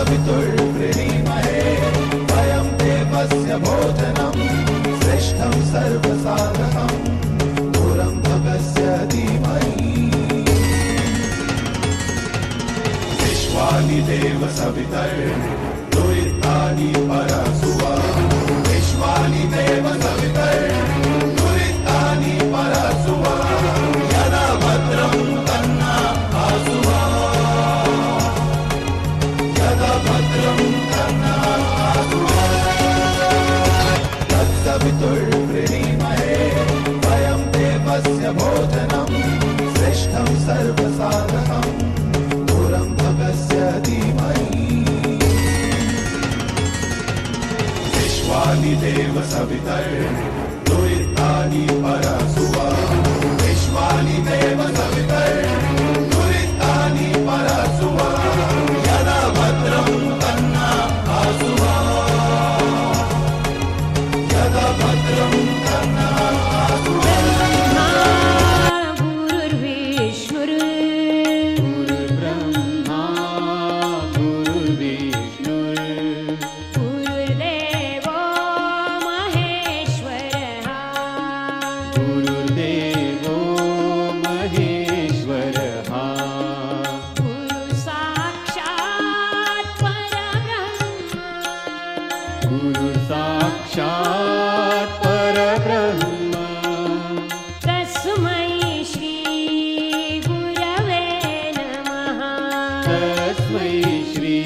तत्सवितुर्वृणीमहे वयं देवस्य भोजनं श्रेष्ठं सर्वसाधकं पुरं भगस्य धीमहि विश्वानि देव सवितर्दुरितानि परसुवा विश्वानि देव सवितर्दुरितानि परसुवा यदा भद्रं तन्ना आसुवा यदा भद्रं तन्ना आसुवा तत्सवितुर्वृणीमहे वयं देवस्य भोजनं श्रेष्ठं सर्वसाधकं पुरं भगस्य धीमहि विश्वानि देव सवितर्दुरितानि परसुवा विश्वानि देव सवितर्दुरितानि परसुवा यदा भद्रं तन्ना आसुवा यदा भद्रं तन्ना आसुवा साक्षात् परब्रह्म तस्मै श्री गुरवे नमः तस्मै श्री